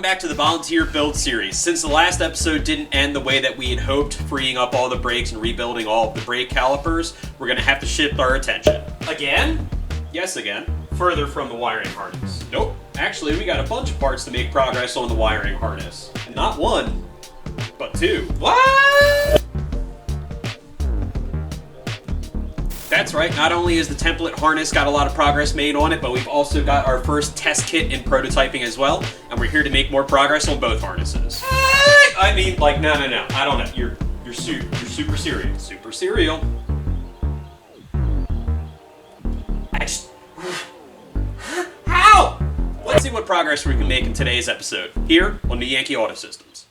Welcome back to the Volunteer build series. Since the last episode didn't end the way that we had hoped, freeing up all the brakes and rebuilding all of the brake calipers, we're going to have to shift our attention. Again? Yes, again. Further from the wiring harness. Nope. Actually, we got a bunch of parts to make progress on the wiring harness. And not one, but two. What? That's right, not only is the template harness got a lot of progress made on it, but we've also got our first test kit in prototyping as well, and we're here to make more progress on both harnesses. I mean, like, no, I don't know. You're super serial. Super serial. How? Let's see what progress we can make in today's episode, here on the Yankee Autosystems.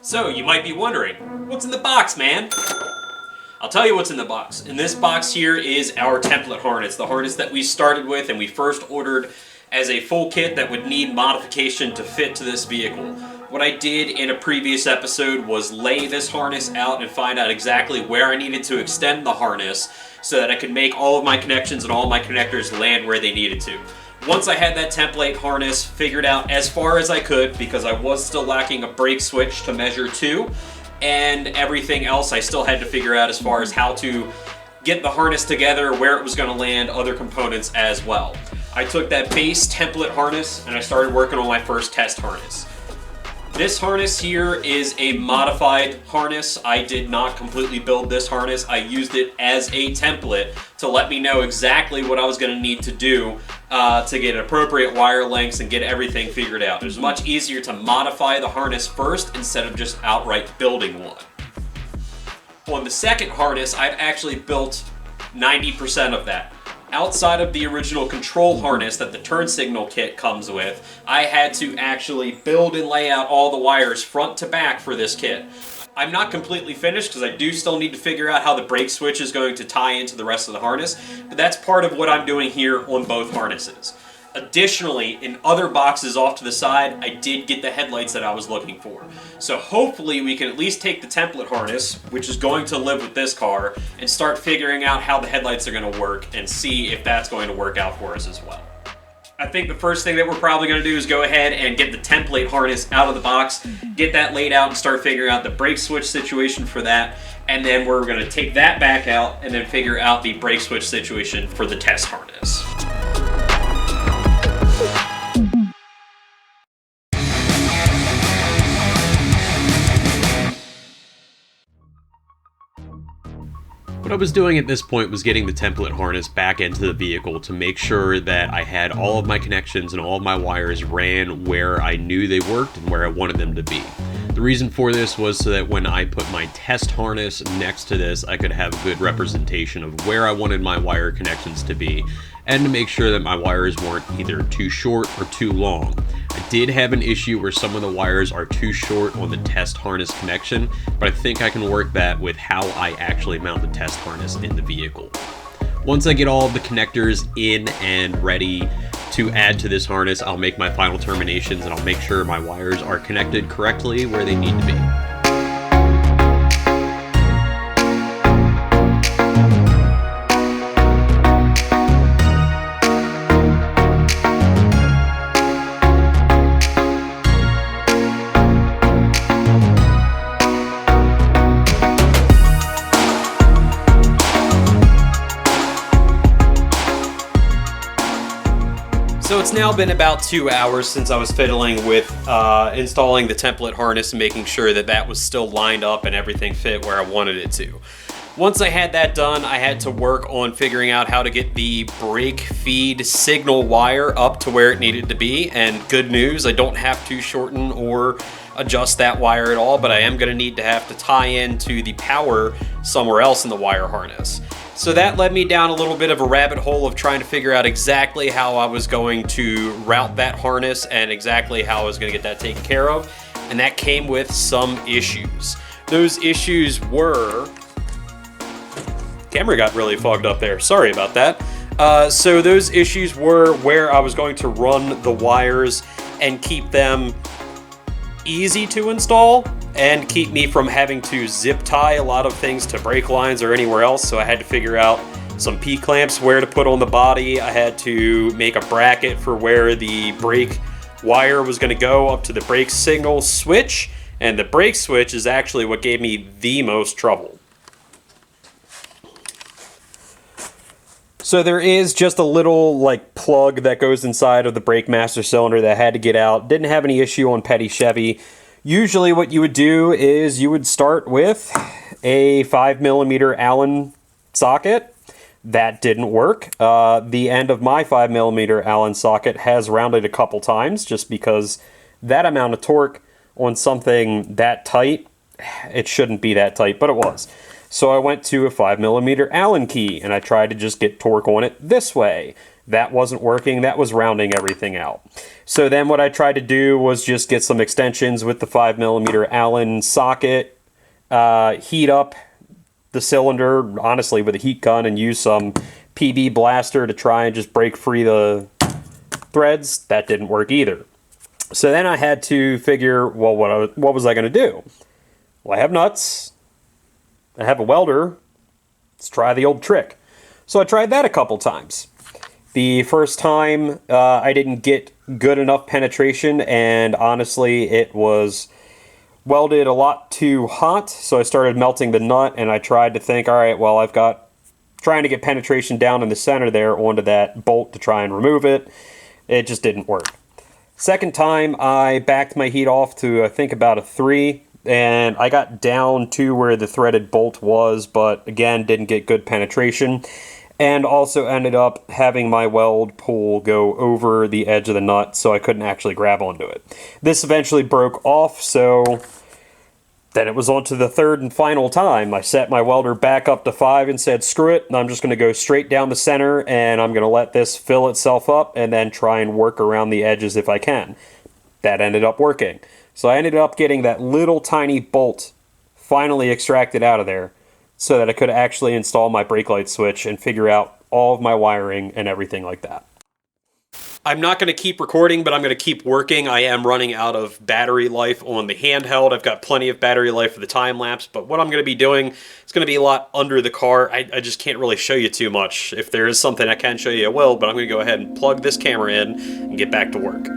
So, you might be wondering, what's in the box, man? I'll tell you what's in the box. In this box here is our template harness, the harness that we started with and we first ordered as a full kit that would need modification to fit to this vehicle. What I did in a previous episode was lay this harness out and find out exactly where I needed to extend the harness so that I could make all of my connections and all my connectors land where they needed to. Once I had that template harness figured out as far as I could, because I was still lacking a brake switch to measure to, and everything else I still had to figure out as far as how to get the harness together, where it was going to land, other components as well. I took that base template harness and I started working on my first test harness. This harness here is a modified harness. I did not completely build this harness. I used it as a template to let me know exactly what I was going to need to do to get appropriate wire lengths and get everything figured out. It was much easier to modify the harness first instead of just outright building one. On the second harness, I've actually built 90% of that. Outside of the original control harness that the turn signal kit comes with, I had to actually build and lay out all the wires front to back for this kit. I'm not completely finished because I do still need to figure out how the brake switch is going to tie into the rest of the harness, but that's part of what I'm doing here on both harnesses. Additionally, in other boxes off to the side, I did get the headlights that I was looking for. So hopefully we can at least take the template harness, which is going to live with this car, and start figuring out how the headlights are going to work and see if that's going to work out for us as well. I think the first thing that we're probably going to do is go ahead and get the template harness out of the box, get that laid out and start figuring out the brake switch situation for that, and then we're going to take that back out and then figure out the brake switch situation for the test harness. What I was doing at this point was getting the template harness back into the vehicle to make sure that I had all of my connections and all of my wires ran where I knew they worked and where I wanted them to be. The reason for this was so that when I put my test harness next to this, I could have a good representation of where I wanted my wire connections to be, and to make sure that my wires weren't either too short or too long. I did have an issue where some of the wires are too short on the test harness connection, but I think I can work that with how I actually mount the test harness in the vehicle. Once I get all of the connectors in and ready to add to this harness, I'll make my final terminations and I'll make sure my wires are connected correctly where they need to be. So it's now been about 2 hours since I was fiddling with installing the template harness and making sure that that was still lined up and everything fit where I wanted it to. Once I had that done, I had to work on figuring out how to get the brake feed signal wire up to where it needed to be, and good news, I don't have to shorten or adjust that wire at all, but I am going to need to have to tie into the power somewhere else in the wire harness. So that led me down a little bit of a rabbit hole of trying to figure out exactly how I was going to route that harness and exactly how I was going to get that taken care of, and that came with some issues. Those issues were... Camera got really fogged up there, sorry about that. So those issues were where I was going to run the wires and keep them easy to install and keep me from having to zip tie a lot of things to brake lines or anywhere else. So I had to figure out some P-clamps where to put on the body. I had to make a bracket for where the brake wire was going to go up to the brake signal switch, and the brake switch is actually what gave me the most trouble. So there is just a little like plug that goes inside of the brake master cylinder that I had to get out. Didn't have any issue on Petty Chevy. Usually what you would do is you would start with a 5mm Allen socket. That didn't work. The end of my 5mm Allen socket has rounded a couple times just because that amount of torque on something that tight, it shouldn't be that tight, but it was. So I went to a 5mm Allen key and I tried to just get torque on it this way. That wasn't working. That was rounding everything out. So then what I tried to do was just get some extensions with the 5mm Allen socket, heat up the cylinder, honestly, with a heat gun, and use some PB blaster to try and just break free the threads. That didn't work either. So then I had to figure, well, what was I going to do? Well, I have nuts. I have a welder. Let's try the old trick. So I tried that a couple times. The first time I didn't get good enough penetration, and honestly it was welded a lot too hot, so I started melting the nut, and I tried to think, alright, well, I've got trying to get penetration down in the center there onto that bolt to try and remove it. It just didn't work. Second time I backed my heat off to I think about a 3, and I got down to where the threaded bolt was, but again, didn't get good penetration, and also ended up having my weld pull go over the edge of the nut, so I couldn't actually grab onto it. This eventually broke off, so then it was on to the third and final time. I set my welder back up to 5 and said, screw it, and I'm just going to go straight down the center, and I'm going to let this fill itself up, and then try and work around the edges if I can. That ended up working. So I ended up getting that little tiny bolt finally extracted out of there so that I could actually install my brake light switch and figure out all of my wiring and everything like that. I'm not going to keep recording, but I'm going to keep working. I am running out of battery life on the handheld. I've got plenty of battery life for the time lapse, but what I'm going to be doing is going to be a lot under the car. I just can't really show you too much. If there is something I can show you, I will, but I'm going to go ahead and plug this camera in and get back to work.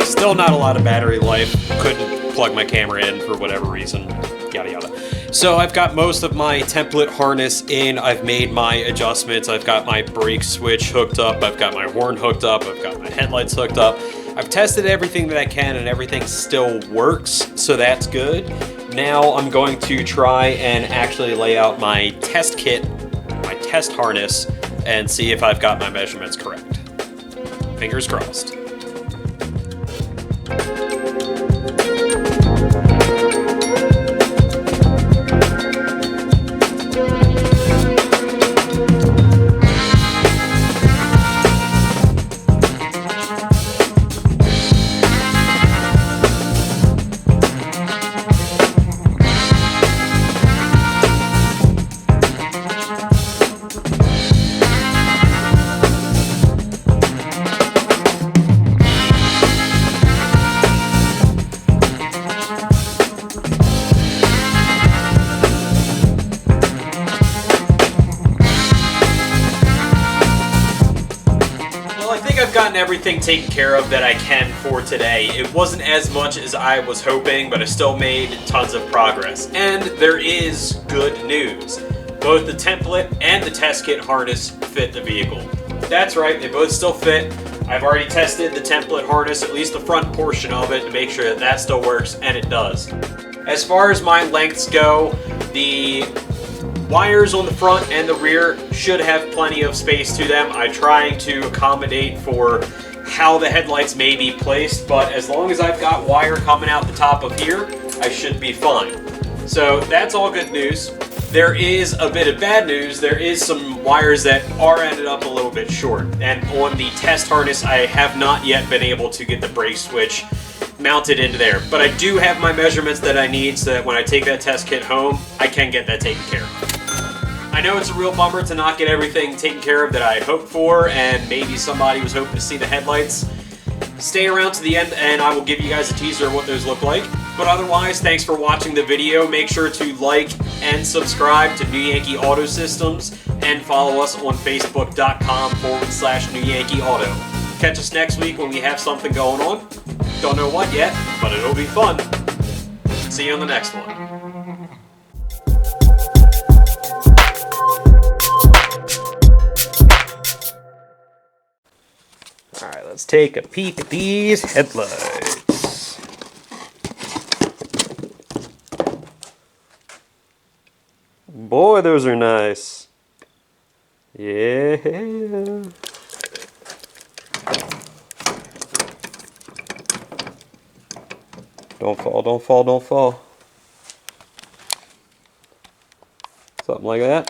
Still not a lot of battery life. Couldn't plug my camera in for whatever reason. Yada yada. So I've got most of my template harness in. I've made my adjustments. I've got my brake switch hooked up. I've got my horn hooked up. I've got my headlights hooked up. I've tested everything that I can and everything still works, so that's good. Now I'm going to try and actually lay out my test kit, my test harness, and see if I've got my measurements correct. Fingers crossed. I've gotten everything taken care of that I can for today. It wasn't as much as I was hoping, but I still made tons of progress. And there is good news. Both the template and the test kit harness fit the vehicle. That's right, they both still fit. I've already tested the template harness, at least the front portion of it, to make sure that that still works, and it does. As far as my lengths go, the wires on the front and the rear should have plenty of space to them. I'm trying to accommodate for how the headlights may be placed, but as long as I've got wire coming out the top of here, I should be fine. So that's all good news. There is a bit of bad news. There is some wires that are ended up a little bit short, and on the test harness I have not yet been able to get the brake switch mounted into there, but I do have my measurements that I need so that when I take that test kit home, I can get that taken care of. I know it's a real bummer to not get everything taken care of that I hoped for, and maybe somebody was hoping to see the headlights. Stay around to the end and I will give you guys a teaser of what those look like. But otherwise, thanks for watching the video. Make sure to like and subscribe to New Yankee Auto Systems and follow us on facebook.com/newyankeeauto. Catch us next week when we have something going on. Don't know what yet, but it'll be fun. See you on the next one. Alright, let's take a peek at these headlights. Boy, those are nice. Yeah. Don't fall, don't fall, don't fall. Something like that.